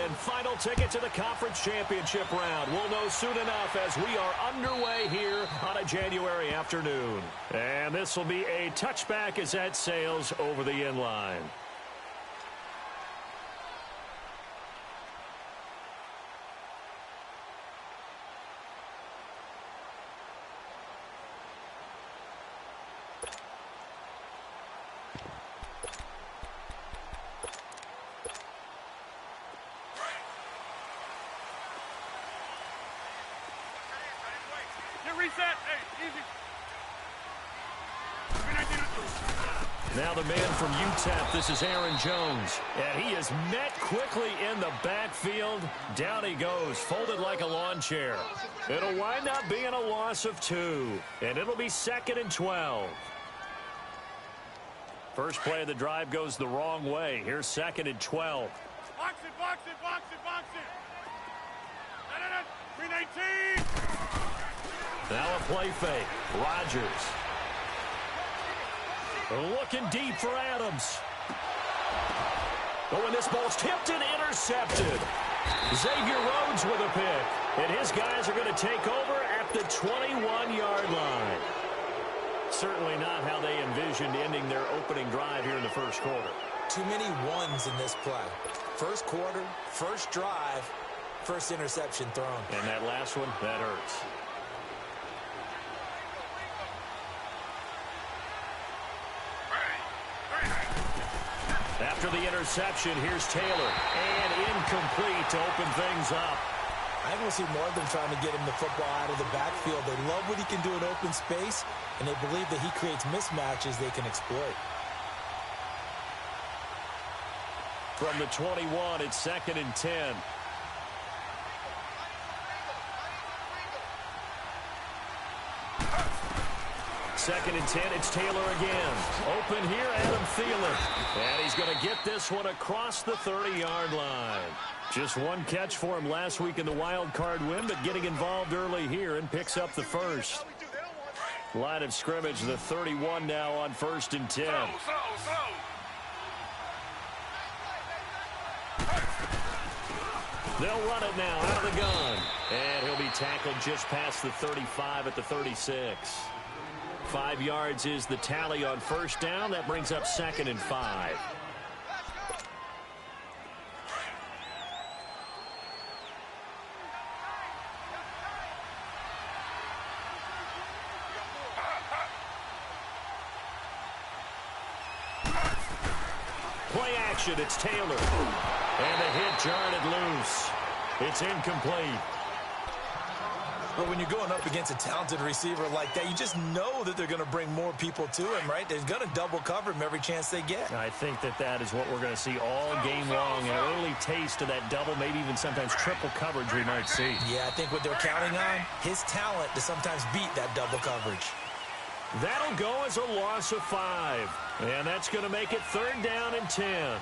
and final ticket to the conference championship round. We'll know soon enough as we are underway here on a January afternoon. And this will be a touchback as that sails over the end line. Now the man from UTEP, this is Aaron Jones. And he is met quickly in the backfield. Down he goes, folded like a lawn chair. It'll wind up being a loss of 2. And it'll be 2nd and 12. First play of the drive goes the wrong way. Here's 2nd and 12. Box it, box it, box it, box it. 319. Now a play fake. Rodgers. Looking deep for Adams. Oh, and this ball's tipped and intercepted. Xavier Rhodes with a pick. And his guys are going to take over at the 21-yard line. Certainly not how they envisioned ending their opening drive here in the first quarter. Too many ones in this play. First quarter, first drive, first interception thrown. And that last one, that hurts. After the interception, here's Taylor. And incomplete to open things up. I think we'll see more of them trying to get him the football out of the backfield. They love what he can do in open space, and they believe that he creates mismatches they can exploit. From the 21, it's 2nd and 10. Second and 10, it's Taylor again. Open here, Adam Thielen. And he's going to get this one across the 30-yard line. Just one catch for him last week in the wild card win, but getting involved early here and picks up the first. Line of scrimmage, the 31 now on 1st and 10. They'll run it now out of the gun. And he'll be tackled just past the 35 at the 36. 5 yards is the tally on first down. That brings up 2nd and 5. Play action, it's Taylor. And the hit jarred it loose. It's incomplete. But when you're going up against a talented receiver like that, you just know that they're going to bring more people to him, right? They're going to double cover him every chance they get. I think that is what we're going to see all game long. An early taste of that double, maybe even sometimes triple coverage we might see. Yeah, I think what they're counting on, his talent to sometimes beat that double coverage. That'll go as a loss of 5. And that's going to make it 3rd down and 10.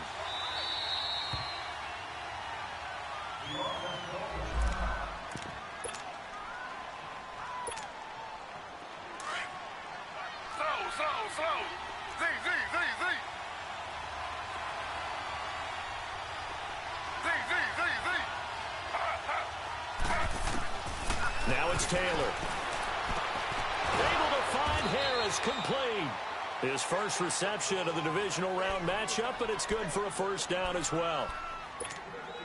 Now it's Taylor. Able to find Harris, complete. His first reception of the divisional round matchup, but it's good for a first down as well.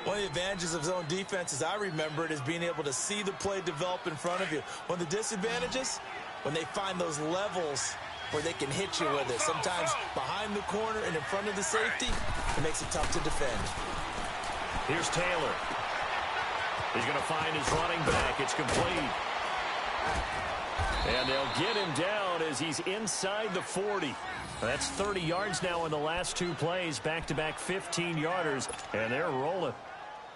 One of the advantages of zone defense, as I remember it, is being able to see the play develop in front of you. One of the disadvantages, when they find those levels where they can hit you with it, sometimes behind the corner and in front of the safety, it makes it tough to defend. Here's Taylor. He's going to find his running back. It's complete. And they'll get him down as he's inside the 40. That's 30 yards now in the last 2 plays, back-to-back 15-yarders, and they're rolling.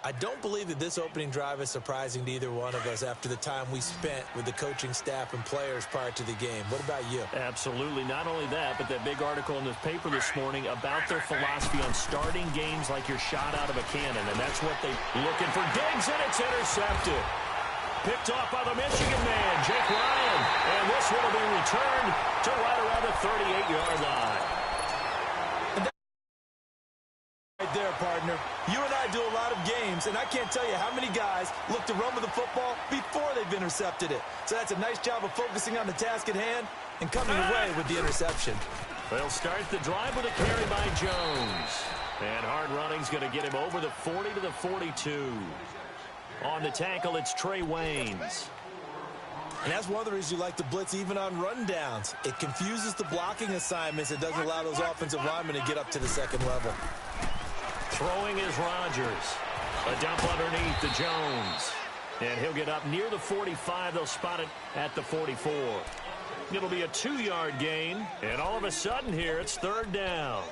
I don't believe that this opening drive is surprising to either one of us after the time we spent with the coaching staff and players prior to the game. What about you? Absolutely. Not only that, but that big article in the paper this morning about their philosophy on starting games like you're shot out of a cannon, and that's what they're looking for. Diggs, and it's intercepted. Picked off by the Michigan man, Jake Ryan. And this one will be returned to right around the 38-yard line. Right there, partner. You and I do a lot of game games, and I can't tell you how many guys look to run with the football before they've intercepted it. So that's a nice job of focusing on the task at hand and coming away with the interception. They'll start the drive with a carry by Jones. And hard running's going to get him over the 40 to the 42. On the tackle, it's Trey Waynes. And that's one of the reasons you like to blitz even on rundowns. It confuses the blocking assignments. It doesn't allow those offensive linemen to get up to the second level. Throwing is Rodgers. A dump underneath to Jones. And he'll get up near the 45. They'll spot it at the 44. It'll be a 2-yard gain. And all of a sudden here, it's third down.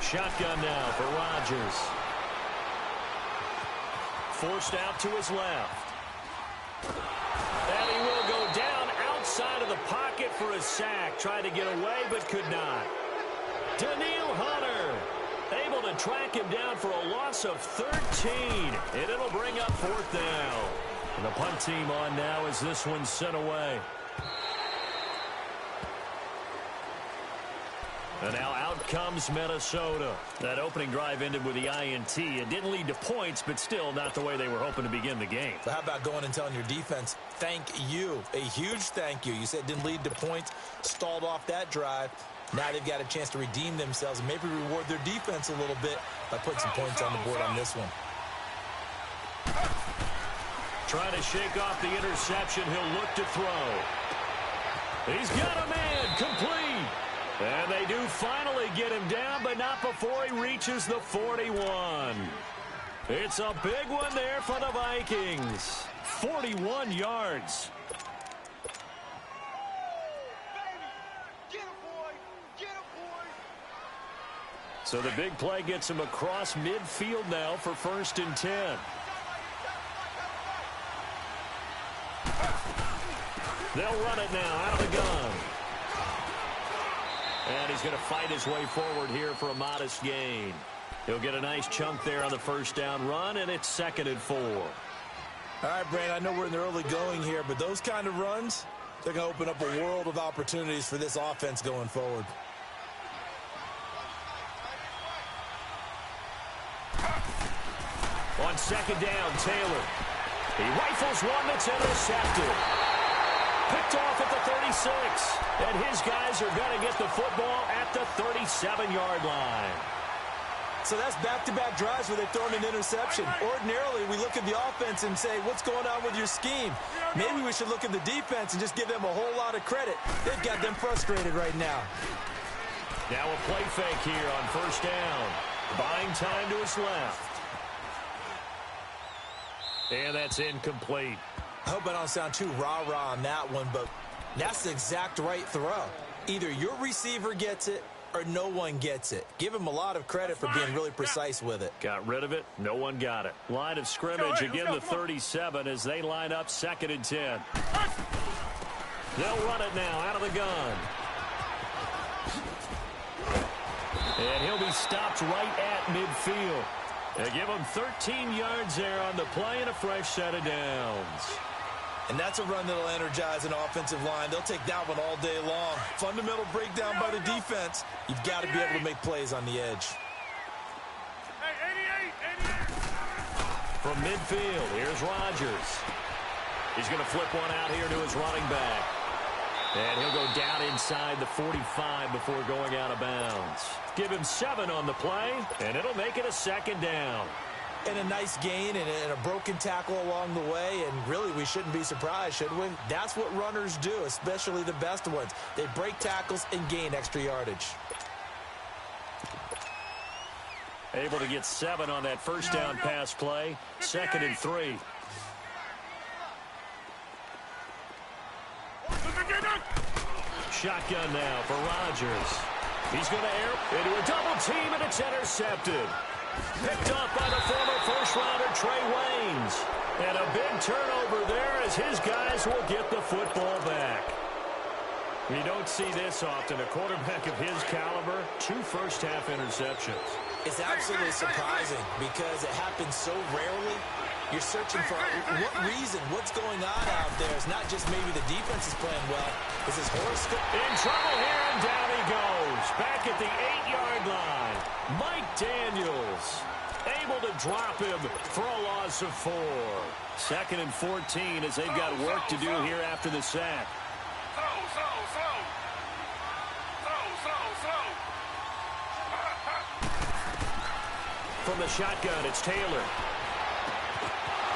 Shotgun now for Rodgers. Forced out to his left. And he will go down outside of the pocket for a sack. Tried to get away but could not. Danielle Hunter able to track him down for a loss of 13. And it'll bring up fourth down. And the punt team on now as this one's sent away. And now out comes Minnesota. That opening drive ended with the INT. It didn't lead to points, but still not the way they were hoping to begin the game. So how about going and telling your defense, thank you, a huge thank you. You said it didn't lead to points, stalled off that drive. Now they've got a chance to redeem themselves and maybe reward their defense a little bit by putting some points on the board on this one. Trying to shake off the interception. He'll look to throw. He's got a man complete. And they do finally get him down, but not before he reaches the 41. It's a big one there for the Vikings. 41 yards. So the big play gets him across midfield now for 1st and 10. They'll run it now out of the gun. And he's going to fight his way forward here for a modest gain. He'll get a nice chunk there on the first down run, and it's 2nd and 4. All right, Brandon, I know we're in the early going here, but those kind of runs, they're going to open up a world of opportunities for this offense going forward. On 2nd down, Taylor. He rifles one that's intercepted. Picked off at the 36. And his guys are going to get the football at the 37-yard line. So that's back-to-back drives where they've thrown an interception. Ordinarily, we look at the offense and say, what's going on with your scheme? Maybe we should look at the defense and just give them a whole lot of credit. They've got them frustrated right now. Now a play fake here on 1st down. Buying time to his left. And that's incomplete. I hope I don't sound too rah-rah on that one, but that's the exact right throw. Either your receiver gets it or no one gets it. Give him a lot of credit for being really precise with it. Got rid of it. No one got it. Line of scrimmage again, the 37 as they line up 2nd and 10. They'll run it now out of the gun. And he'll be stopped right at midfield. They give him 13 yards there on the play and a fresh set of downs. And that's a run that'll energize an offensive line. They'll take that one all day long. Fundamental breakdown by the defense. You've got to be able to make plays on the edge. Hey, 88. From midfield, here's Rodgers. He's going to flip one out here to his running back. And he'll go down inside the 45 before going out of bounds. Give him 7 on the play, and it'll make it a 2nd down. And a nice gain and a broken tackle along the way, and really we shouldn't be surprised, should we? That's what runners do, especially the best ones. They break tackles and gain extra yardage. Able to get 7 on that first down pass play. 2nd and 3. Shotgun now for Rodgers. He's going to air into a double team, and it's intercepted. Picked up by the former first-rounder Trey Waynes. And a big turnover there as his guys will get the football back. You don't see this often. A quarterback of his caliber, 2 first-half interceptions. It's absolutely surprising because it happens so rarely. You're searching for what reason, what's going on out there. It's not just maybe the defense is playing well. It's his horoscope. In trouble here, and down he goes. Back at the 8-yard line. Mike Daniels able to drop him for a loss of 4. 2nd and 14 as they've got work to do here after the sack. From the shotgun, it's Taylor.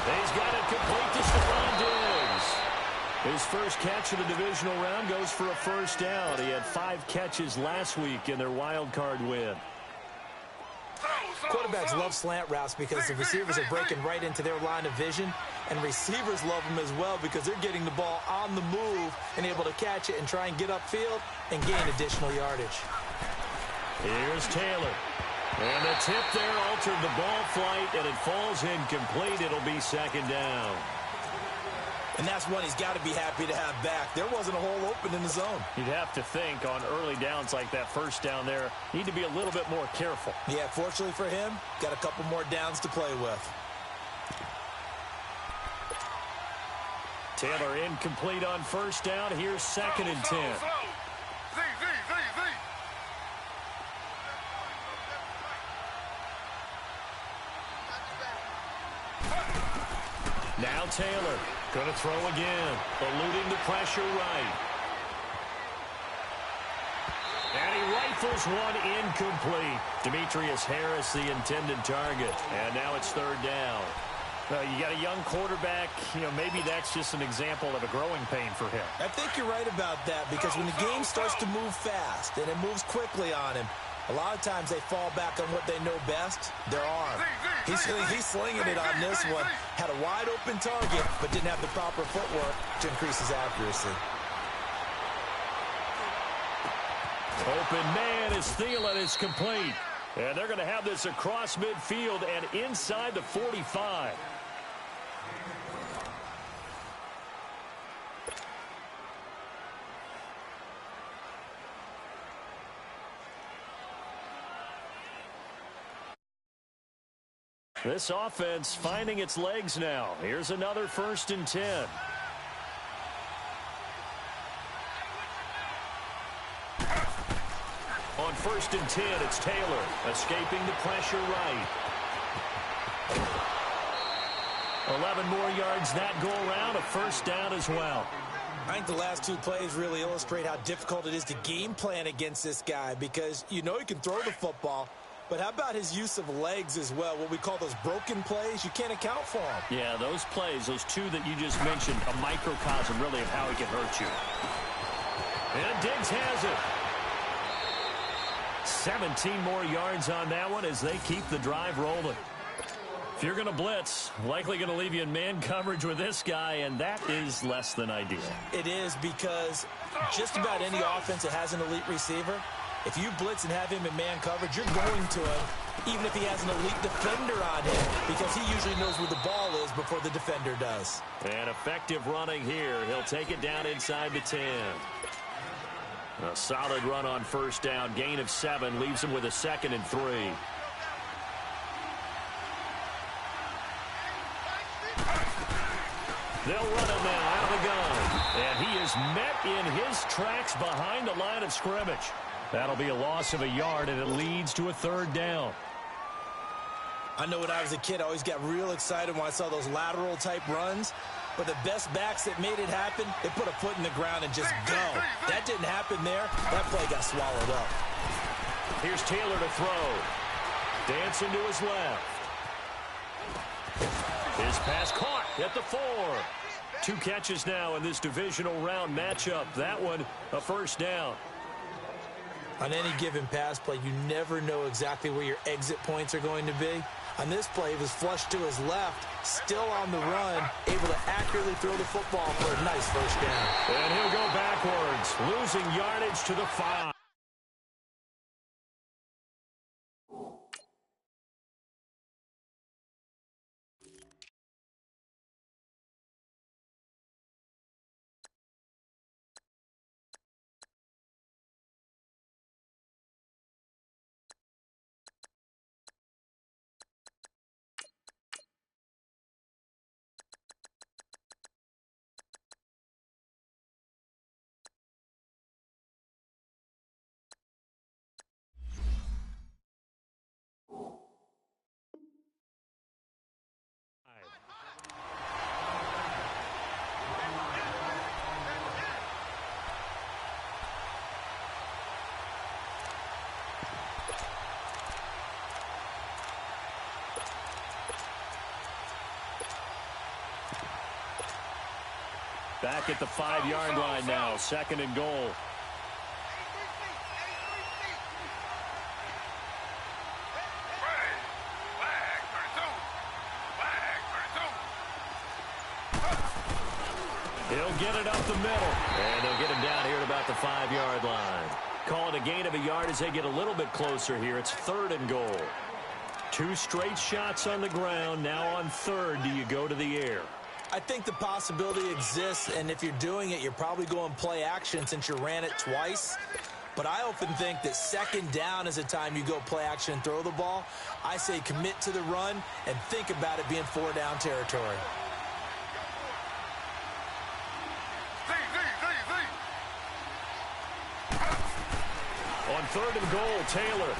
He's got it complete to Stephon Diggs. His first catch of the divisional round goes for a first down. He had 5 catches last week in their wild card win. Quarterbacks love slant routes because the receivers are breaking right into their line of vision, and receivers love them as well because they're getting the ball on the move and able to catch it and try and get upfield and gain additional yardage. Here's Taylor. And the tip there altered the ball flight, and it falls incomplete. It'll be 2nd down. And that's one he's got to be happy to have back. There wasn't a hole open in the zone. You'd have to think on early downs like that first down there, need to be a little bit more careful. Yeah, fortunately for him, got a couple more downs to play with. Taylor incomplete on first down. Here's 2nd and 10. Now Taylor going to throw again, eluding the pressure right. And he rifles one incomplete. Demetrius Harris, the intended target. And now it's 3rd down. You got a young quarterback. Maybe that's just an example of a growing pain for him. I think you're right about that because when the game starts to move fast and it moves quickly on him, a lot of times they fall back on what they know best, their arm. He's slinging it on this one. Had a wide open target, but didn't have the proper footwork to increase his accuracy. Open man is Thielen. It's complete. And they're going to have this across midfield and inside the 45. This offense finding its legs now. Here's another 1st and 10. On 1st and 10, it's Taylor escaping the pressure right. 11 more yards that go around, a first down as well. I think the last 2 plays really illustrate how difficult it is to game plan against this guy because you know he can throw the football. But how about his use of legs as well? What we call those broken plays, you can't account for them. Yeah, those plays, those 2 that you just mentioned, a microcosm really of how he can hurt you. And Diggs has it. 17 more yards on that one as they keep the drive rolling. If you're going to blitz, likely going to leave you in man coverage with this guy, and that is less than ideal. It is because just about any offense that has an elite receiver, if you blitz and have him in man coverage, you're going to him, even if he has an elite defender on him, because he usually knows where the ball is before the defender does. And effective running here. He'll take it down inside the 10. A solid run on first down. Gain of 7 leaves him with a 2nd and 3. They'll run him now out of the gun. And he is met in his tracks behind the line of scrimmage. That'll be a loss of a yard, and it leads to a 3rd down. I know when I was a kid, I always got real excited when I saw those lateral-type runs. But the best backs that made it happen, they put a foot in the ground and just go. That didn't happen there. That play got swallowed up. Here's Taylor to throw. Dancing to his left. His pass caught at the 4. 2 catches now in this divisional round matchup. That one, a first down. On any given pass play, you never know exactly where your exit points are going to be. On this play, he was flushed to his left, still on the run, able to accurately throw the football for a nice first down. And he'll go backwards, losing yardage to the 5. Back at the 5-yard line now, 2nd and goal. He'll get it up the middle, and they'll get him down here at about the 5-yard line. Call it a gain of a yard as they get a little bit closer here. It's 3rd and goal. 2 straight shots on the ground. Now on 3rd, do you go to the air? I think the possibility exists, and if you're doing it, you're probably going play action since you ran it twice. But I often think that 2nd down is a time you go play action and throw the ball. I say commit to the run and think about it being 4-down territory. On 3rd and goal, Taylor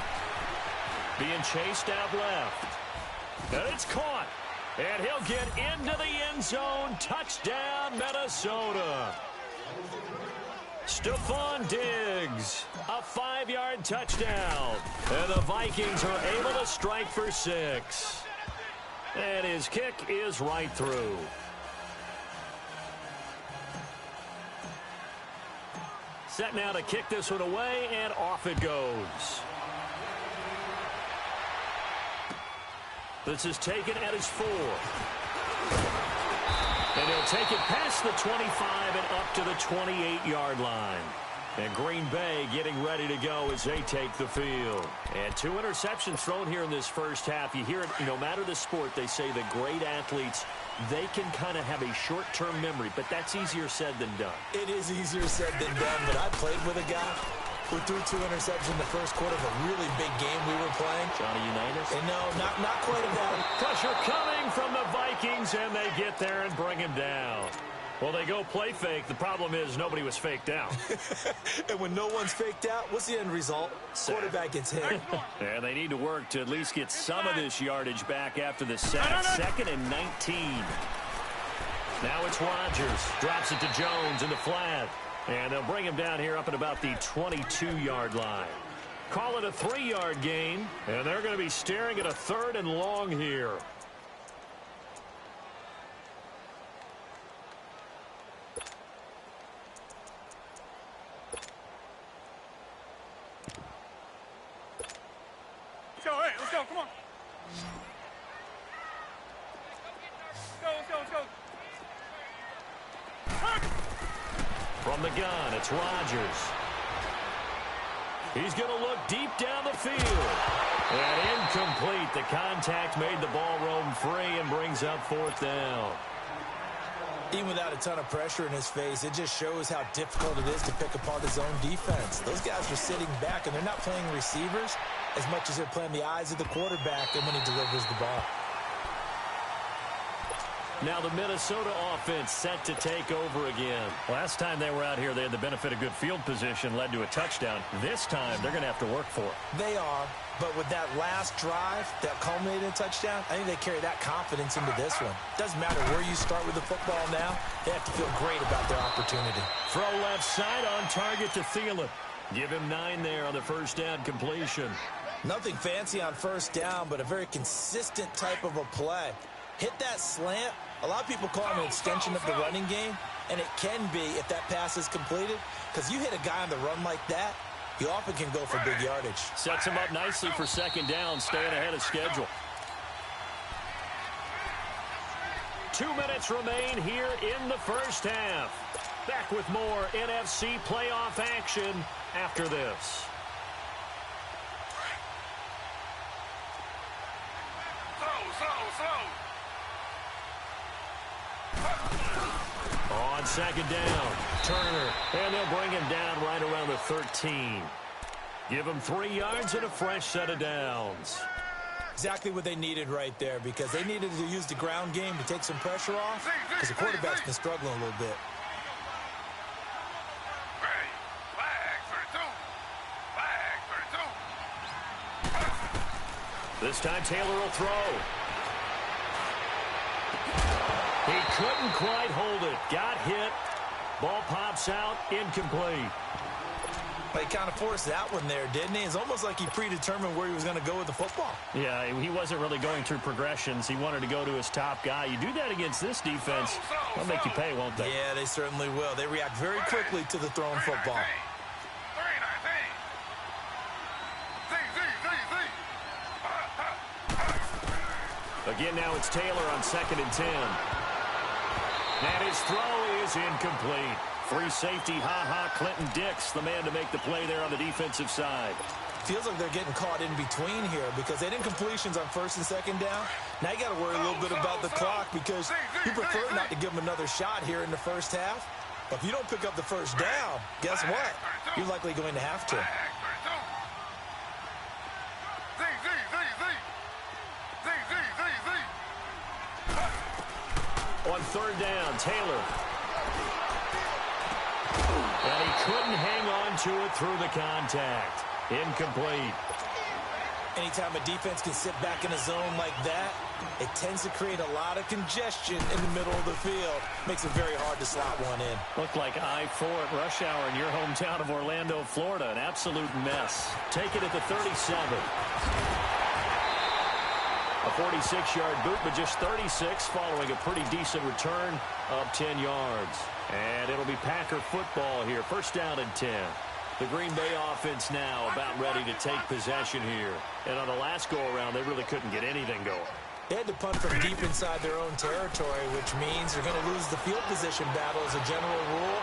being chased out left. And it's caught. And he'll get into the end zone. Touchdown, Minnesota. Stephon Diggs, a 5-yard touchdown. And the Vikings are able to strike for 6. And his kick is right through. Set now to kick this one away, and off it goes. This is taken at his 4. And he'll take it past the 25 and up to the 28-yard line. And Green Bay getting ready to go as they take the field. And 2 interceptions thrown here in this first half. You hear it, no matter the sport, they say that great athletes, they can kind of have a short-term memory, but that's easier said than done. It is easier said than done, but I played with a guy who threw 2 interceptions in the first quarter of a really big game we were playing. Johnny Unitas? And no, not quite a that. Pressure coming from the Vikings, and they get there and bring him down. Well, they go play fake. The problem is nobody was faked out. And when no one's faked out, what's the end result? Quarterback gets hit. And they need to work to at least get some of this yardage back after the sack. 2nd and 19. Now it's Rodgers. Drops it to Jones in the flat. And they'll bring him down here up at about the 22-yard line. Call it a 3-yard gain. And they're going to be staring at a 3rd and long here. Let's go, come on. Let's go. From the gun, it's Rodgers. He's going to look deep down the field. And incomplete. The contact made the ball roam free and brings up 4th down. Even without a ton of pressure in his face, it just shows how difficult it is to pick apart his own defense. Those guys are sitting back, and they're not playing receivers as much as they're playing the eyes of the quarterback and when he delivers the ball. Now the Minnesota offense set to take over again. Last time they were out here, they had the benefit of good field position, led to a touchdown. This time, they're going to have to work for it. They are, but with that last drive that culminated in a touchdown, I think they carry that confidence into this one. Doesn't matter where you start with the football now, they have to feel great about their opportunity. Throw left side on target to Thielen. Give him 9 there on the first down completion. Nothing fancy on first down, but a very consistent type of a play. Hit that slant. A lot of people call it an extension of the running game, and it can be if that pass is completed, because you hit a guy on the run like that, you often can go for big yardage. Sets him up nicely for 2nd down, staying ahead of schedule. 2 minutes remain here in the first half. Back with more NFC playoff action after this. On 2nd down, Turner, and they'll bring him down right around the 13. Give him 3 yards and a fresh set of downs. Exactly what they needed right there, because they needed to use the ground game to take some pressure off, because the quarterback's been struggling a little bit. This time Taylor will throw. He couldn't quite hold it. Got hit. Ball pops out. Incomplete. He kind of forced that one there, didn't he? It's almost like he predetermined where he was going to go with the football. Yeah, he wasn't really going through progressions. He wanted to go to his top guy. You do that against this defense, they'll make you pay, won't they? Yeah, they certainly will. They react very quickly to the thrown football. Again, now it's Taylor on 2nd and 10. And his throw is incomplete. Free safety, Clinton Dix, the man to make the play there on the defensive side. Feels like they're getting caught in between here because they didn't completions on 1st and 2nd down. Now you got to worry a little bit about the clock because you prefer not to give them another shot here in the first half. But if you don't pick up the first down, guess what? You're likely going to have to. On 3rd down, Taylor. And he couldn't hang on to it through the contact. Incomplete. Anytime a defense can sit back in a zone like that, it tends to create a lot of congestion in the middle of the field. Makes it very hard to slot one in. Looked like I-4 at rush hour in your hometown of Orlando, Florida. An absolute mess. Take it at the 37. A 46-yard boot, but just 36 following a pretty decent return of 10 yards. And it'll be Packer football here. 1st down and 10. The Green Bay offense now about ready to take possession here. And on the last go-around, they really couldn't get anything going. They had to punt from deep inside their own territory, which means they're going to lose the field position battle as a general rule.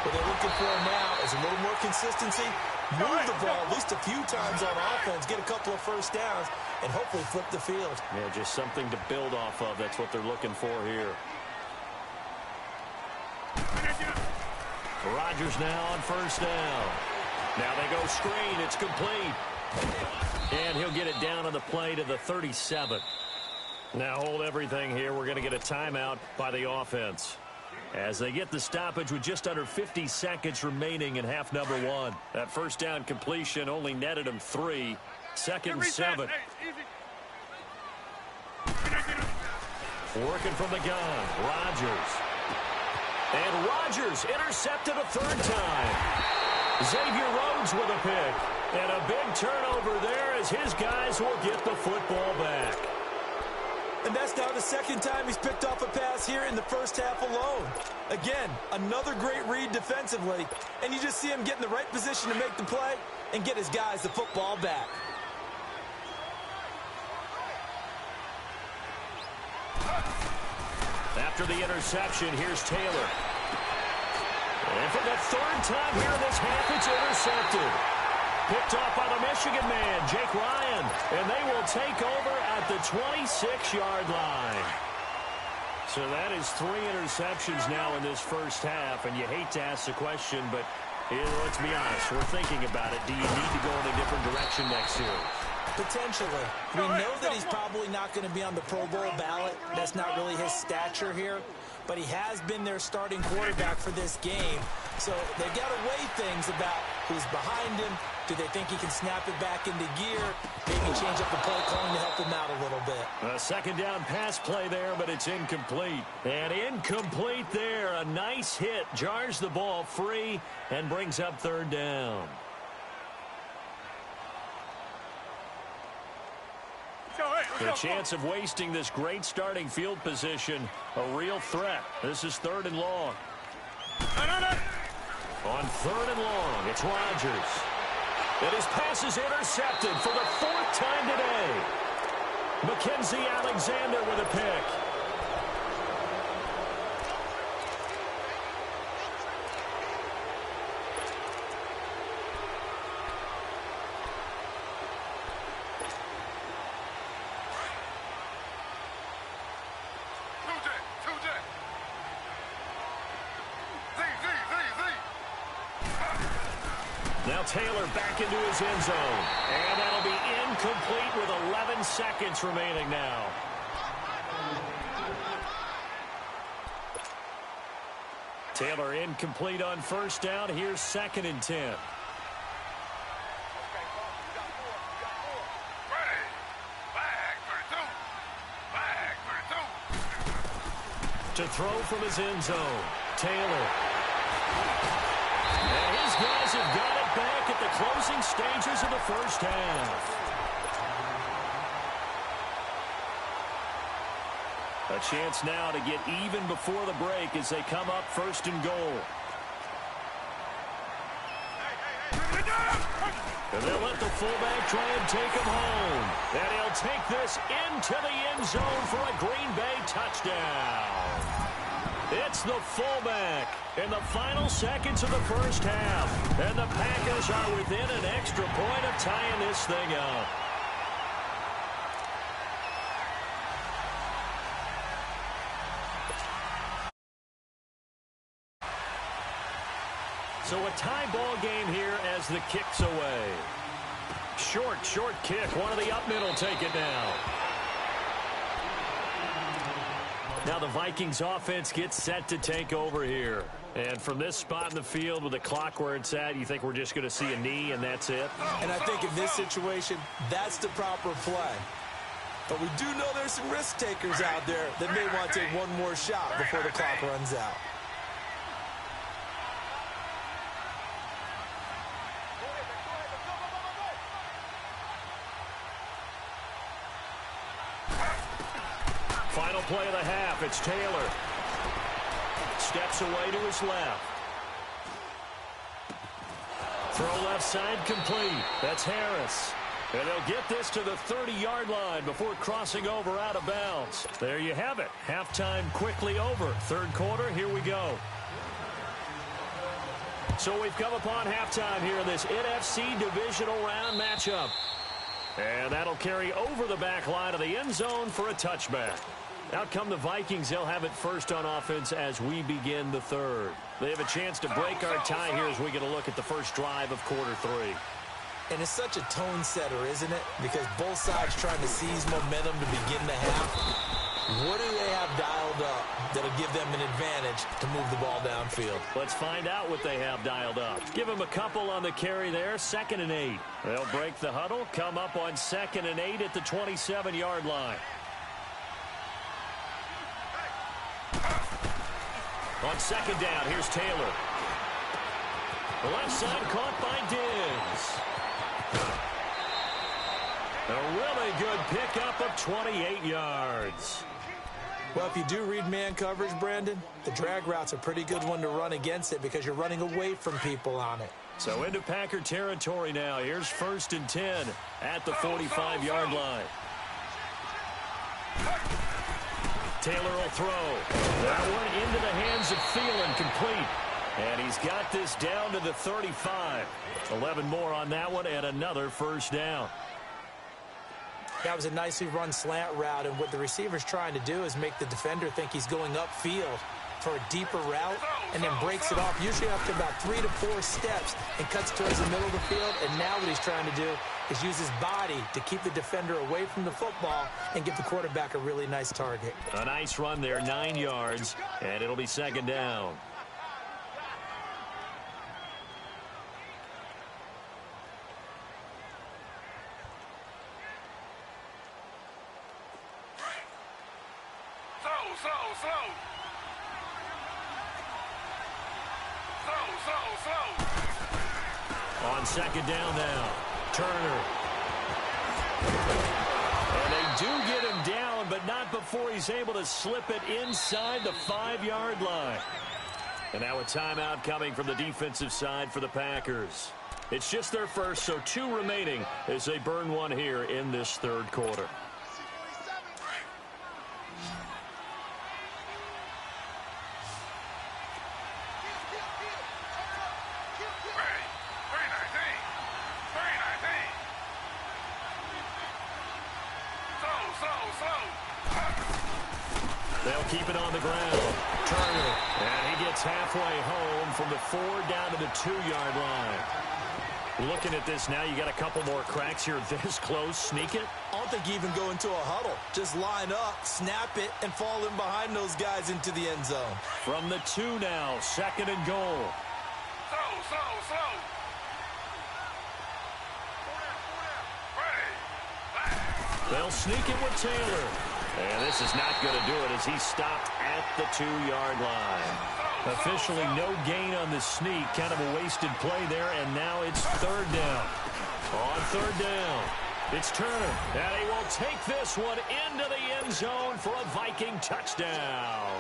What they're looking for now is a little more consistency, move the ball at least a few times on offense, get a couple of first downs, and hopefully flip the field. Yeah, just something to build off of. That's what they're looking for here. Rodgers now on 1st down. Now they go screen. It's complete. And he'll get it down on the play to the 37. Now hold everything here. We're going to get a timeout by the offense as they get the stoppage with just under 50 seconds remaining in half number 1. That 1st down completion only netted him 3. 2nd and 7. Working from the gun. Rodgers. And Rodgers intercepted a 3rd time. Xavier Rhodes with a pick. And a big turnover there as his guys will get the football back. And that's now the 2nd time he's picked off a pass here in the first half alone. Again, another great read defensively. And you just see him get in the right position to make the play and get his guys the football back. After the interception, here's Taylor. And for the 3rd time here in this half, it's intercepted. Picked off by the Michigan man, Jake Ryan. And they will take over at the 26-yard line. So that is 3 interceptions now in this first half. And you hate to ask the question, but let's be honest. We're thinking about it. Do you need to go in a different direction next year? Potentially. We know that he's probably not going to be on the Pro Bowl ballot. That's not really his stature here. But he has been their starting quarterback for this game. So they've got to weigh things about who's behind him. Do they think he can snap it back into gear? Maybe change up the play calling to help him out a little bit. A 2nd down pass play there, but it's incomplete. And incomplete there. A nice hit. Jars the ball free and brings up 3rd down. The chance of wasting this great starting field position, a real threat. This is 3rd and long. On 3rd and long, it's Rodgers. And his pass is intercepted for the 4th time today. Mackenzie Alexander with a pick. Now Taylor back into his end zone. And that'll be incomplete with 11 seconds remaining now. Taylor incomplete on 1st down. Here's 2nd and 10. To throw from his end zone. Taylor. And his guys have got it back look at the closing stages of the first half. A chance now to get even before the break as they come up first and goal. And they'll let the fullback try and take him home. And he'll take this into the end zone for a Green Bay touchdown. It's the fullback in the final seconds of the first half. And the Packers are within an extra point of tying this thing up. So a tie ball game here as the kick's away. Short kick. One of the up middle take it now. Now the Vikings offense gets set to take over here. And from this spot in the field with the clock where it's at, you think we're just going to see a knee and that's it? And I think in this situation, that's the proper play. But we do know there's some risk takers out there that may want to take one more shot before the clock runs out. Final play of the half. It's Taylor. Steps away to his left. Throw left side complete. That's Harris. And they'll get this to the 30-yard line before crossing over out of bounds. There you have it. Halftime quickly over. Third quarter, here we go. So we've come upon halftime here in this NFC divisional round matchup. And that'll carry over the back line of the end zone for a touchback. Out come the Vikings. They'll have it first on offense as we begin the third. They have a chance to break our tie here as we get a look at the first drive of quarter three. And it's such a tone setter, isn't it? Because both sides trying to seize momentum to begin the half. What do they have dialed up that'll give them an advantage to move the ball downfield? Let's find out what they have dialed up. Give them a couple on the carry there. 2nd and 8. They'll break the huddle, come up on 2nd and 8 at the 27-yard line. On 2nd down, here's Taylor. The left side caught by Diggs. A really good pickup of 28 yards. Well, if you do read man coverage, Brandon, the drag route's a pretty good one to run against it because you're running away from people on it. So into Packer territory now. Here's 1st and 10 at the 45-yard line. Taylor will throw. That one into the hands of Thielen, complete. And he's got this down to the 35. 11 more on that one and another first down. That was a nicely run slant route, and what the receiver's trying to do is make the defender think he's going upfield for a deeper route and then breaks it off, usually up to about 3 to 4 steps, and cuts towards the middle of the field. And now what he's trying to do is use his body to keep the defender away from the football and give the quarterback a really nice target. A nice run there, 9 yards, and it'll be 2nd down. On 2nd down now, Turner. And they do get him down, but not before he's able to slip it inside the 5-yard line. And now a timeout coming from the defensive side for the Packers. It's just their first, so 2 remaining as they burn one here in this third quarter. They'll keep it on the ground. Turner. And he gets halfway home from the 4 down to the 2-yard line. Looking at this now, you got a couple more cracks here this close. Sneak it. I don't think you even go into a huddle. Just line up, snap it, and fall in behind those guys into the end zone. From the 2 now, 2nd and goal. They'll sneak it with Taylor. And this is not going to do it as he stopped at the 2-yard line. Officially no gain on the sneak. Kind of a wasted play there, and now it's third down. On third down, it's Turner. And he will take this one into the end zone for a Viking touchdown.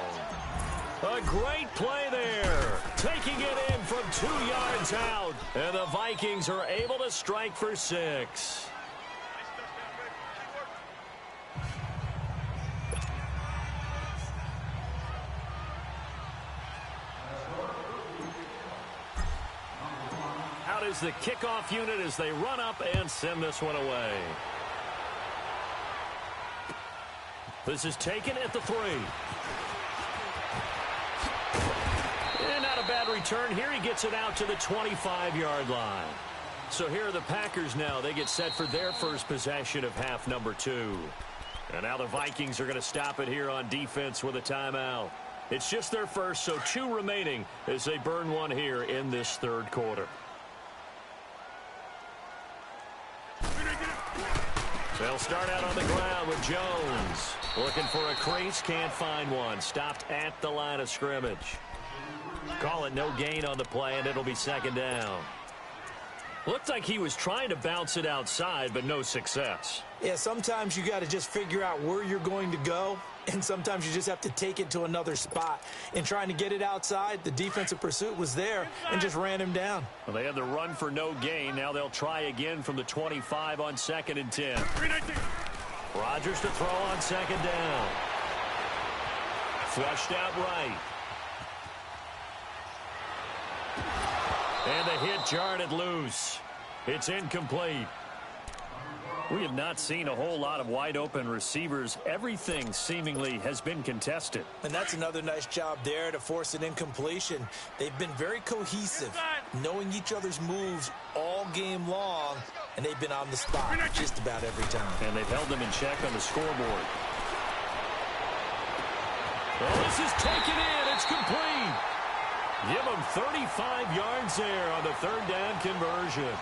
A great play there. Taking it in from 2 yards out. And the Vikings are able to strike for 6. Out is the kickoff unit as they run up and send this one away. This is taken at the 3. And not a bad return here. He gets it out to the 25-yard line. So here are the Packers now. They get set for their first possession of half number 2. And now the Vikings are going to stop it here on defense with a timeout. It's just their first, so 2 remaining as they burn one here in this third quarter. They'll start out on the ground with Jones. Looking for a crease, can't find one. Stopped at the line of scrimmage. Call it no gain on the play, and it'll be second down. Looked like he was trying to bounce it outside, but no success. Yeah, sometimes you got to just figure out where you're going to go, and sometimes you just have to take it to another spot. In trying to get it outside, the defensive pursuit was there and just ran him down. Well, they had the run for no gain. Now they'll try again from the 25 on 2nd and 10. Rodgers to throw on 2nd down. Flushed out right. And the hit jarred it loose. It's incomplete. We have not seen a whole lot of wide-open receivers. Everything seemingly has been contested. And that's another nice job there to force an incompletion. They've been very cohesive, knowing each other's moves all game long, and they've been on the spot just about every time. And they've held them in check on the scoreboard. Well, this is taken in. It's complete. Give them 35 yards there on the third down conversion.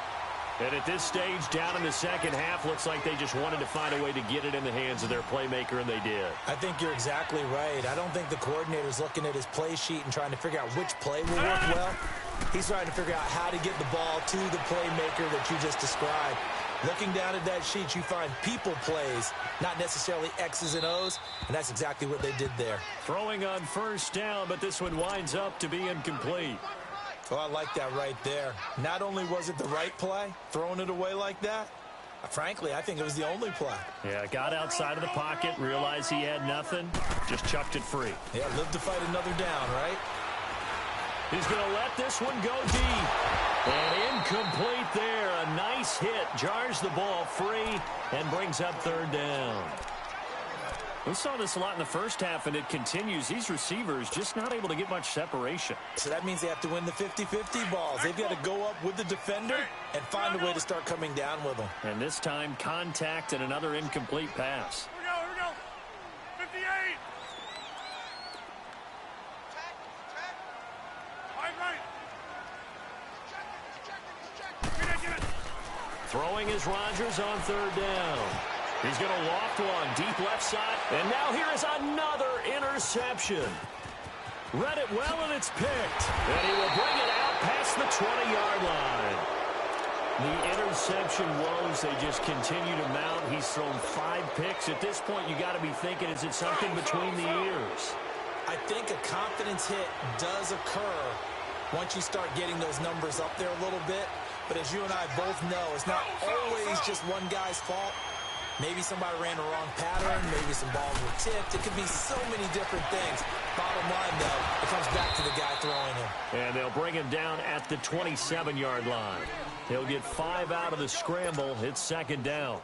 And at this stage, down in the second half, looks like they just wanted to find a way to get it in the hands of their playmaker, and they did. I think you're exactly right. I don't think the coordinator's looking at his play sheet and trying to figure out which play will work well. He's trying to figure out how to get the ball to the playmaker that you just described. Looking down at that sheet, you find people plays, not necessarily X's and O's, and that's exactly what they did there. Throwing on first down, but this one winds up to be incomplete. Oh, I like that right there. Not only was it the right play, throwing it away like that, frankly, I think it was the only play. Yeah, got outside of the pocket, realized he had nothing, just chucked it free. Yeah, live to fight another down, right? He's going to let this one go deep. And incomplete there. A nice hit. Jars the ball free and brings up third down. We saw this a lot in the first half, and it continues. These receivers just not able to get much separation. So that means they have to win the 50-50 balls. They've got to go up with the defender and find a way to start coming down with them. And this time, contact and another incomplete pass. Here we go. 58. Throwing is Rodgers on third down. He's going to loft one deep left side. And now here is another interception. Read it well, and it's picked. And he will bring it out past the 20-yard line. The interception woes, they just continue to mount. He's thrown 5 picks. At this point, you got to be thinking, is it something between the ears? I think a confidence hit does occur once you start getting those numbers up there a little bit. But as you and I both know, it's not always just one guy's fault. Maybe somebody ran the wrong pattern. Maybe some balls were tipped. It could be so many different things. Bottom line, though, it comes back to the guy throwing him. And they'll bring him down at the 27-yard line. He'll get 5 out of the scramble. It's second down.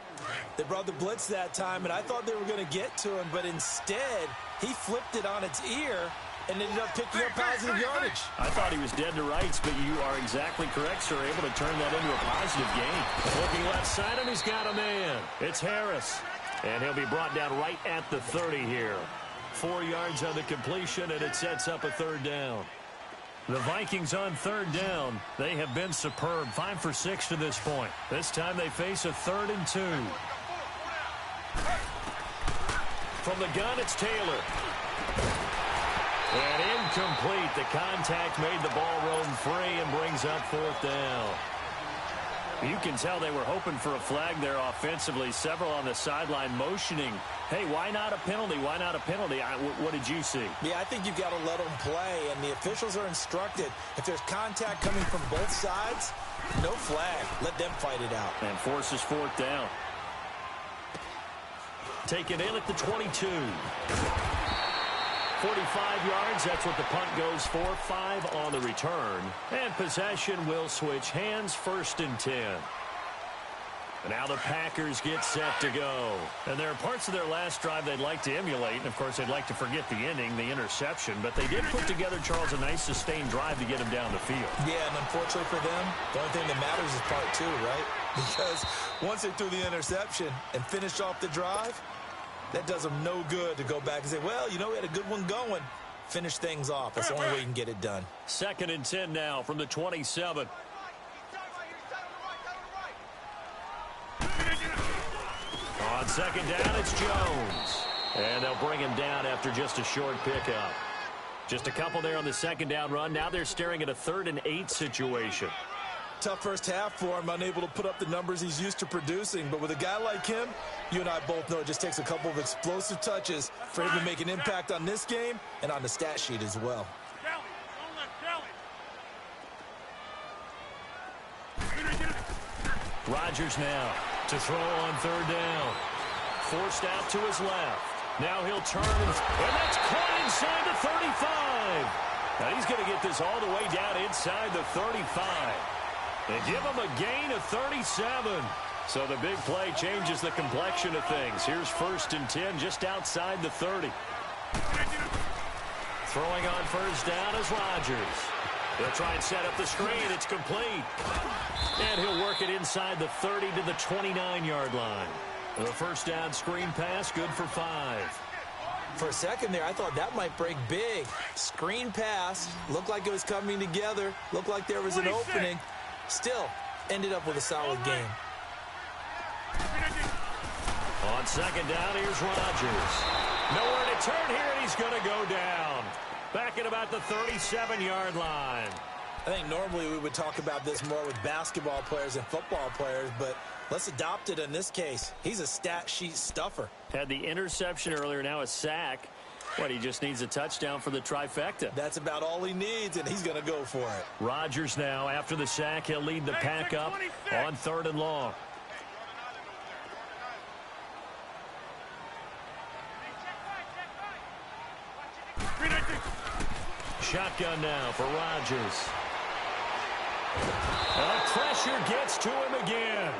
They brought the blitz that time, and I thought they were going to get to him. But instead, he flipped it on its ear and ended up picking up positive yardage. I thought he was dead to rights, but you are exactly correct, sir. Able to turn that into a positive gain. Looking left side, and he's got a man. It's Harris. And he'll be brought down right at the 30 here. 4 yards on the completion, and it sets up a third down. The Vikings on third down. They have been superb. 5 for 6 to this point. This time they face a 3rd and 2. From the gun, it's Taylor. And incomplete. The contact made the ball roam free and brings up fourth down. You can tell they were hoping for a flag there offensively. Several on the sideline motioning, hey, why not a penalty? Why not a penalty? What did you see? Yeah, I think you've got to let them play, and the officials are instructed. If there's contact coming from both sides, no flag. Let them fight it out. And forces fourth down. Taken in at the 22. 45 yards, that's what the punt goes for. 5 on the return. And possession will switch hands, 1st and 10. And now the Packers get set to go. And there are parts of their last drive they'd like to emulate. And, of course, they'd like to forget the ending, the interception. But they did put together, Charles, a nice sustained drive to get him down the field. Yeah, and unfortunately for them, the only thing that matters is part 2, right? Because once they threw the interception and finished off the drive, that does them no good to go back and say, well, you know, we had a good one going. Finish things off. That's the only way you can get it done. 2nd and 10 now from the 27. On 2nd down, it's Jones. And they'll bring him down after just a short pickup. Just a couple there on the 2nd down run. Now they're staring at a 3rd and 8 situation. Tough first half for him, unable to put up the numbers he's used to producing. But with a guy like him, you and I both know it just takes a couple of explosive touches for him to make an impact on this game and on the stat sheet as well. Rodgers now to throw on 3rd down. Forced out to his left. Now he'll turn, and that's caught inside the 35. Now he's going to get this all the way down inside the 35. They give him a gain of 37. So the big play changes the complexion of things. Here's 1st and 10 just outside the 30. Throwing on 1st down is Rodgers. He'll try and set up the screen. It's complete. And he'll work it inside the 30 to the 29-yard line. The 1st down screen pass, good for 5. For a second there, I thought that might break big. Screen pass, looked like it was coming together, looked like there was an opening. Still, ended up with a solid game. On 2nd down, here's Rodgers. Nowhere to turn here, and he's going to go down. Back at about the 37-yard line. I think normally we would talk about this more with basketball players and football players, but let's adopt it in this case. He's a stat sheet stuffer. Had the interception earlier, now a sack. He just needs a touchdown for the trifecta. That's about all he needs, and he's going to go for it. Rodgers now, after the sack, he'll lead the pack up on 3rd and long. Shotgun now for Rodgers. Pressure gets to him again.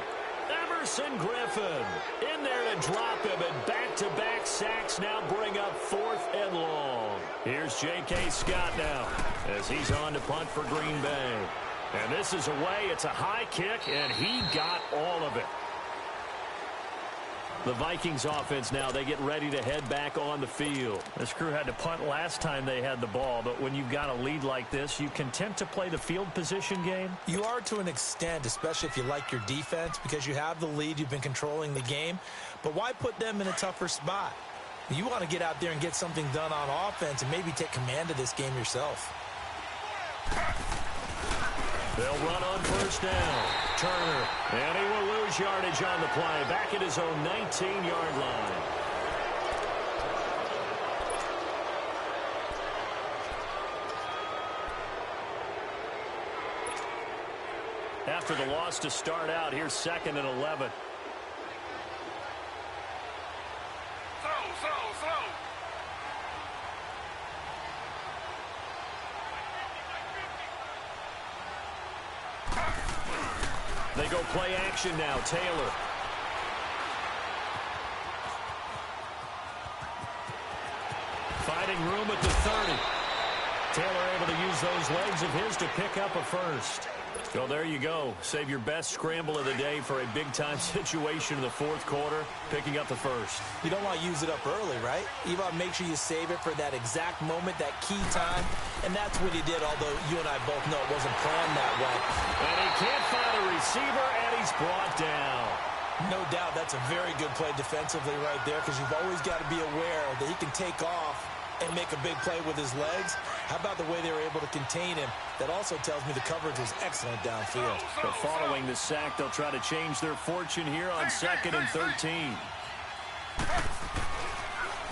Everson Griffin in there to drop him, and back-to-back sacks now bring up 4th and long. Here's J.K. Scott now as he's on to punt for Green Bay. And this is away. It's a high kick, and he got all of it. The Vikings offense now, they get ready to head back on the field. This crew had to punt last time they had the ball, but when you've got a lead like this, you content to play the field position game? You are to an extent, especially if you like your defense, because you have the lead, you've been controlling the game. But why put them in a tougher spot? You want to get out there and get something done on offense and maybe take command of this game yourself. They'll run on 1st down. Turner, and he will lose yardage on the play. Back at his own 19-yard line. After the loss to start out, here's 2nd and 11. They go play action now. Taylor. Finding room at the 30. Taylor able to use those legs of his to pick up a 1st. So there you go. Save your best scramble of the day for a big-time situation in the 4th quarter, picking up the 1st. You don't want to use it up early, right? You want to make sure you save it for that exact moment, that key time. And that's what he did, although you and I both know it wasn't planned that way. And he can't find a receiver, and he's brought down. No doubt that's a very good play defensively right there, because you've always got to be aware that he can take off and make a big play with his legs. How about the way they were able to contain him? That also tells me the coverage was excellent downfield. But following the sack, they'll try to change their fortune here on 2nd and 13.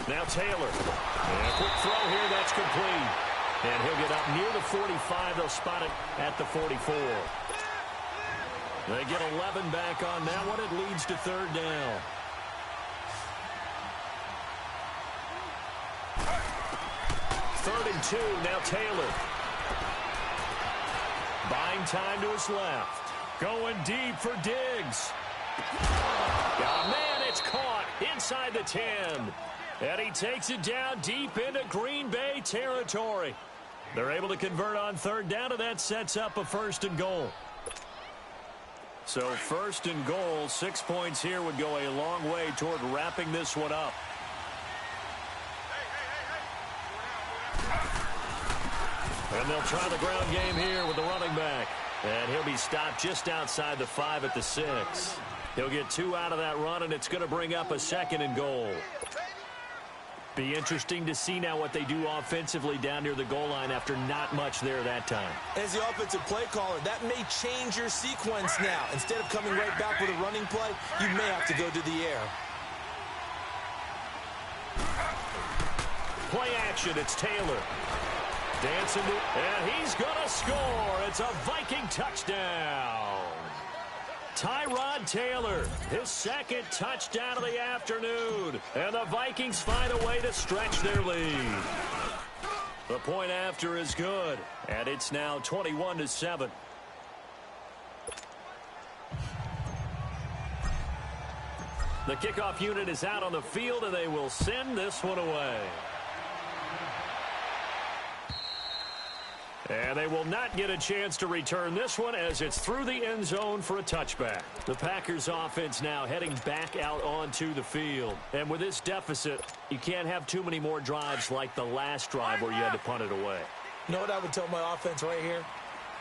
Now Taylor. And a quick throw here, that's complete. And he'll get up near the 45. They'll spot it at the 44. They get 11 back on that one. It leads to 3rd down. Third and 2, now Taylor. Buying time to his left. Going deep for Diggs. Oh, man, it's caught inside the 10. And he takes it down deep into Green Bay territory. They're able to convert on 3rd down, and that sets up a 1st and goal. So 1st and goal, 6 points here would go a long way toward wrapping this one up. And they'll try the ground game here with the running back. And he'll be stopped just outside the 5 at the 6. He'll get 2 out of that run, and it's going to bring up a 2nd and goal. Be interesting to see now what they do offensively down near the goal line after not much there that time. As the offensive play caller, that may change your sequence now. Instead of coming right back with a running play, you may have to go to the air. Play action, it's Taylor. Dancing, and he's going to score. It's a Viking touchdown. Tyrod Taylor, his 2nd touchdown of the afternoon. And the Vikings find a way to stretch their lead. The point after is good, and it's now 21-7. The kickoff unit is out on the field, and they will send this one away. And they will not get a chance to return this one as it's through the end zone for a touchback. The Packers offense now heading back out onto the field. And with this deficit, you can't have too many more drives like the last drive where you had to punt it away. You know what I would tell my offense right here?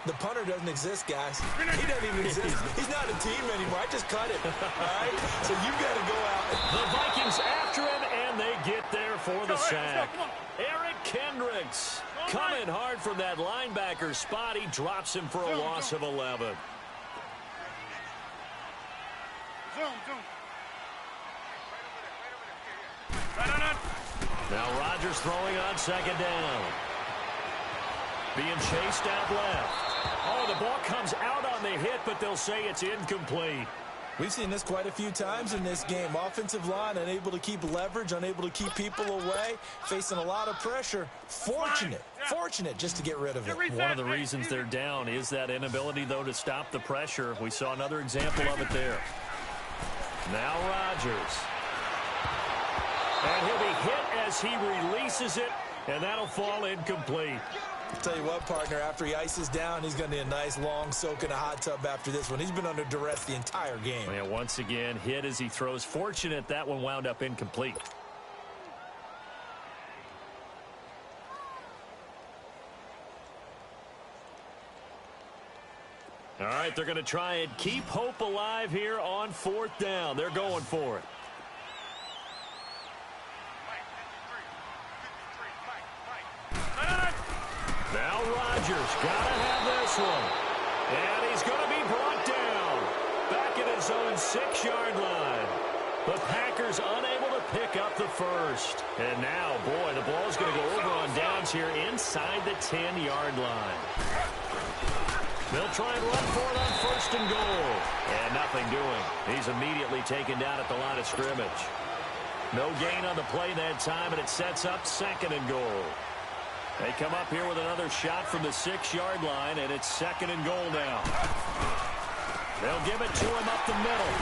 The punter doesn't exist, guys. He doesn't even exist. He's not a team anymore. I just cut it. All right? So you've got to go out. The Vikings after him, and they get there for the sack. Eric Kendricks coming hard from that linebacker spot. He drops him for a loss of 11. Now Rodgers throwing on 2nd down. Being chased out left. Oh, the ball comes out on the hit, but they'll say it's incomplete. We've seen this quite a few times in this game. Offensive line unable to keep leverage, unable to keep people away, facing a lot of pressure. Fortunate just to get rid of it. One of the reasons they're down is that inability, though, to stop the pressure. We saw another example of it there. Now Rodgers. And he'll be hit as he releases it, and that'll fall incomplete. I'll tell you what, partner, after he ices down, he's going to need a nice long soak in a hot tub after this one. He's been under duress the entire game. Yeah, once again, hit as he throws. Fortunate that one wound up incomplete. All right, they're going to try and keep hope alive here on 4th down. They're going for it. Now Rodgers got to have this one. And he's going to be brought down. Back at his own 6-yard line. The Packers unable to pick up the first. And now, boy, the ball's going to go over on downs here inside the 10-yard line. They'll try and run for it on 1st and goal. And nothing doing. He's immediately taken down at the line of scrimmage. No gain on the play that time, and it sets up 2nd and goal. They come up here with another shot from the 6-yard line, and it's 2nd and goal now. They'll give it to him up the middle.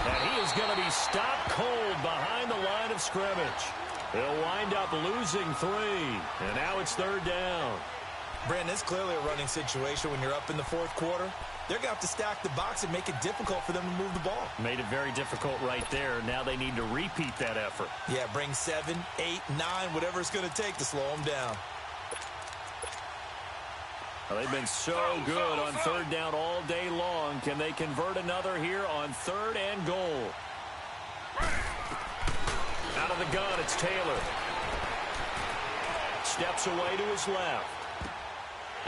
And he is going to be stopped cold behind the line of scrimmage. They'll wind up losing 3. And now it's 3rd down. Brandon, it's clearly a running situation when you're up in the 4th quarter. They're going to have to stack the box and make it difficult for them to move the ball. Made it very difficult right there. Now they need to repeat that effort. Yeah, bring 7, 8, 9, whatever it's going to take to slow them down. Well, they've been so good on 3rd down all day long. Can they convert another here on 3rd and goal? Out of the gun, it's Taylor. steps away to his left.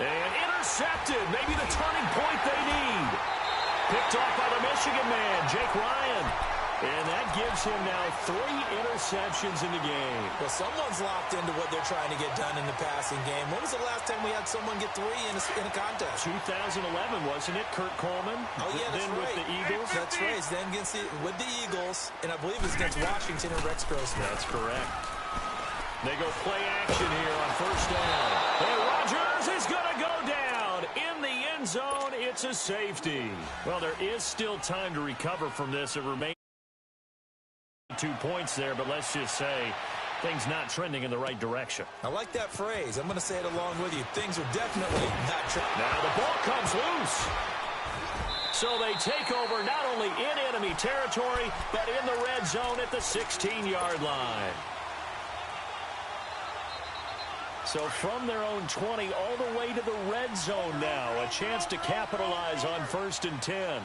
And intercepted. Maybe the turning point they need. Picked off by the Michigan man, Jake Ryan. And that gives him now 3 interceptions in the game. Well, someone's locked into what they're trying to get done in the passing game. When was the last time we had someone get 3 in a contest? 2011, wasn't it? Kurt Coleman. Oh, yeah, that's then right. with the Eagles. That's right. Then with the Eagles, and I believe it's against Washington and Rex Grossman. That's correct. They go play action here on first down. And Rodgers is going to go down in the end zone. It's a safety. Well, there is still time to recover from this. It remains 2 points there, but let's just say things not trending in the right direction. I like that phrase. I'm going to say it along with you. Things are definitely not trending. Now the ball comes loose. So they take over not only in enemy territory, but in the red zone at the 16-yard line. So from their own 20 all the way to the red zone now. A chance to capitalize on 1st and 10.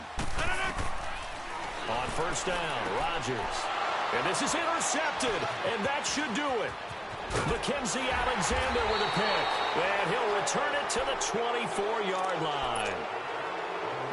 On first down, Rodgers. And this is intercepted, and that should do it. Mackenzie Alexander with a pick. And he'll return it to the 24-yard line.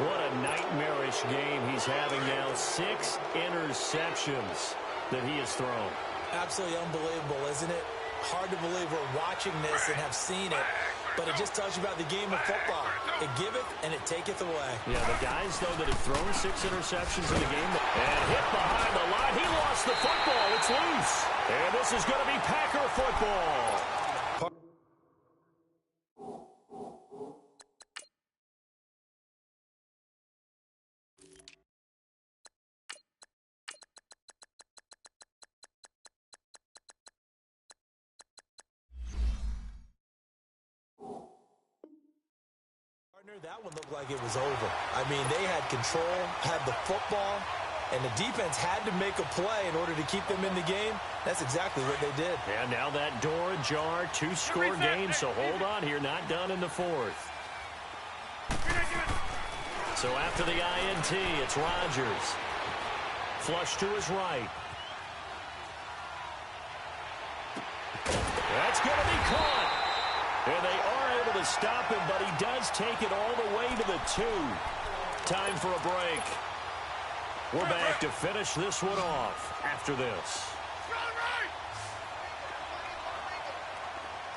What a nightmarish game he's having now. 6 interceptions that he has thrown. Absolutely unbelievable, isn't it? Hard to believe we're watching this and have seen it, but it just tells you about the game of football. It giveth and it taketh away. Yeah, the guys, though, that have thrown 6 interceptions in the game and hit behind the line. He lost the football. It's loose. And this is going to be Packer football. That one looked like it was over. I mean, they had control, had the football, and the defense had to make a play in order to keep them in the game. That's exactly what they did. And now that door ajar, 2-score game, so hold on here, not done in the 4th. So after the INT, it's Rodgers. Flush to his right. That's going to be caught. And they are able to stop him, but he does take it all the way to the 2. Time for a break. We're back to finish this one off after this.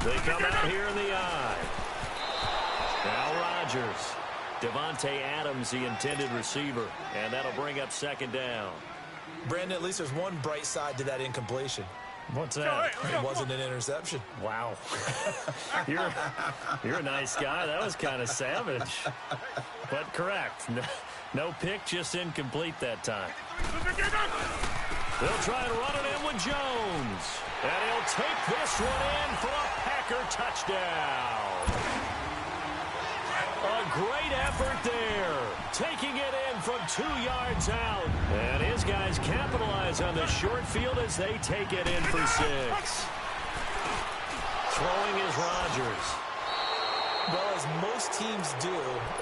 They come out here in the eye. Now Rodgers. Devontae Adams, the intended receiver. And that'll bring up 2nd down. Brandon, at least there's one bright side to that incompletion. What's that? It wasn't an interception. Wow. You're a nice guy. That was kind of savage. But correct. No pick, just incomplete that time. They'll try and run it in with Jones. And he'll take this one in for a Packer touchdown. A great effort there. Taking it in from 2 yards out. And his guys capitalize on the short field as they take it in for 6. Throwing is Rodgers. Well, as most teams do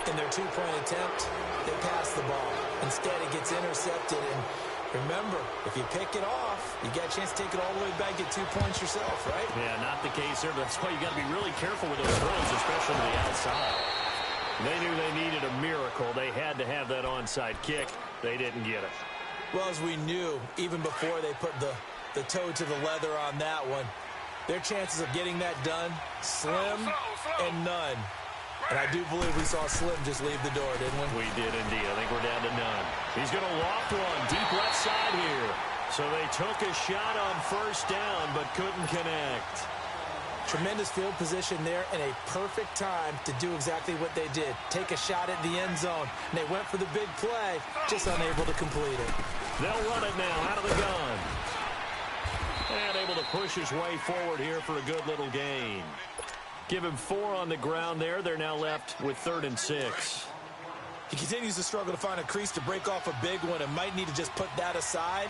in their 2-point attempt, they pass the ball. Instead, it gets intercepted. And remember, if you pick it off, you got a chance to take it all the way back, get 2 points yourself, right? Yeah, not the case there. That's why you got to be really careful with those throws, especially to the outside. They knew they needed a miracle. They had to have that onside kick. They didn't get it. Well, as we knew, even before they put the toe to the leather on that one, their chances of getting that done, slim and none. And I do believe we saw Slim just leave the door, didn't we? We did indeed. I think we're down to none. He's going to loft one deep left side here. So they took a shot on first down, but couldn't connect. Tremendous field position there and a perfect time to do exactly what they did. Take a shot at the end zone. And they went for the big play, just unable to complete it. They'll run it now out of the gun. And able to push his way forward here for a good little gain. Give him 4 on the ground there. They're now left with 3rd and 6. He continues to struggle to find a crease to break off a big one and might need to just put that aside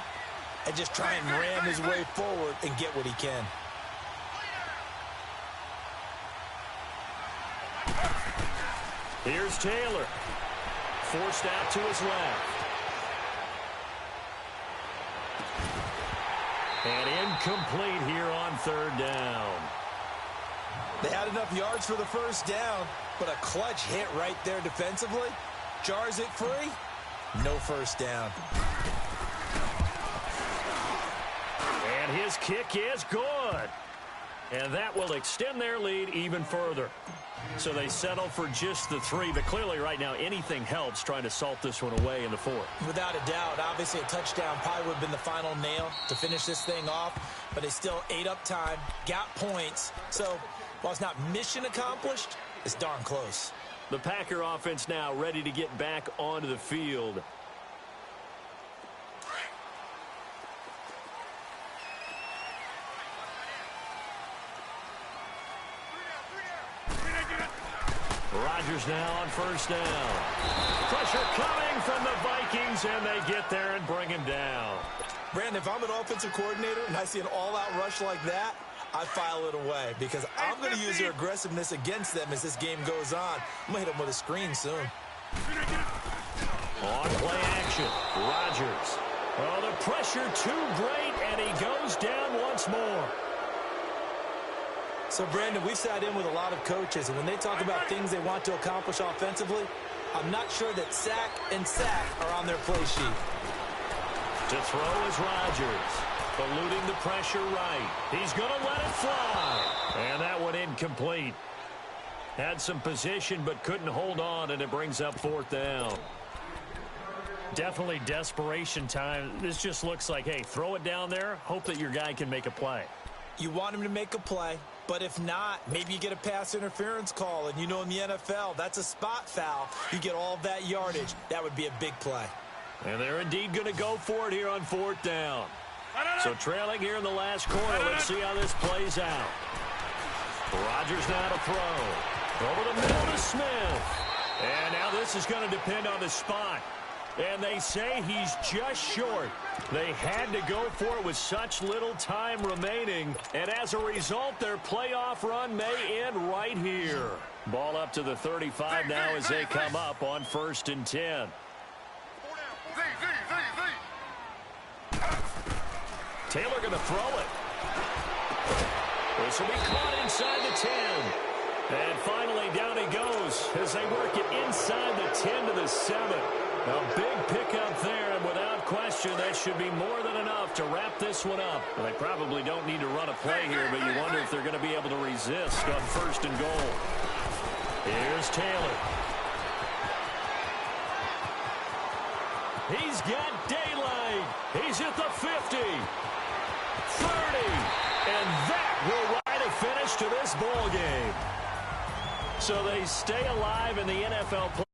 and just try and ram his way forward and get what he can. Here's Taylor. Forced out to his left. And incomplete here on 3rd down. They had enough yards for the first down, but a clutch hit right there defensively jars it free. No first down. And his kick is good. And that will extend their lead even further. So they settle for just the 3, but clearly right now anything helps trying to salt this one away in the 4th. Without a doubt, obviously a touchdown probably would have been the final nail to finish this thing off, but they still ate up time, got points. So while it's not mission accomplished, it's darn close. The Packer offense now ready to get back onto the field. Rodgers now on first down. Pressure coming from the Vikings, and they get there and bring him down. Brandon, if I'm an offensive coordinator and I see an all-out rush like that, I file it away because I'm going to use their aggressiveness against them as this game goes on. I'm going to hit them with a screen soon. On play action, Rodgers. Oh, the pressure too great, and he goes down once more. So, Brandon, we've sat in with a lot of coaches, and when they talk about things they want to accomplish offensively, I'm not sure that sack and sack are on their play sheet. To throw is Rodgers, eluding the pressure right. He's going to let it fly. And that one incomplete. Had some position but couldn't hold on, and it brings up 4th down. Definitely desperation time. This just looks like, hey, throw it down there, hope that your guy can make a play. You want him to make a play, but if not, maybe you get a pass interference call, and you know in the NFL, that's a spot foul. You get all of that yardage. That would be a big play. And they're indeed going to go for it here on 4th down. So trailing here in the last quarter, let's see how this plays out. Rodgers now to throw. Over the middle to Smith. And now this is going to depend on the spot. And they say he's just short. They had to go for it with such little time remaining. And as a result, their playoff run may end right here. Ball up to the 35 now as they come up on 1st and 10. Taylor going to throw it. This will be caught inside the 10. And finally down he goes as they work it inside the 10 to the 7. A big pickup there, and without question, that should be more than enough to wrap this one up. Well, they probably don't need to run a play here, but you wonder if they're going to be able to resist on 1st and goal. Here's Taylor. He's got daylight. He's at the 50. 30. And that will write a finish to this ball game. So they stay alive in the NFL play.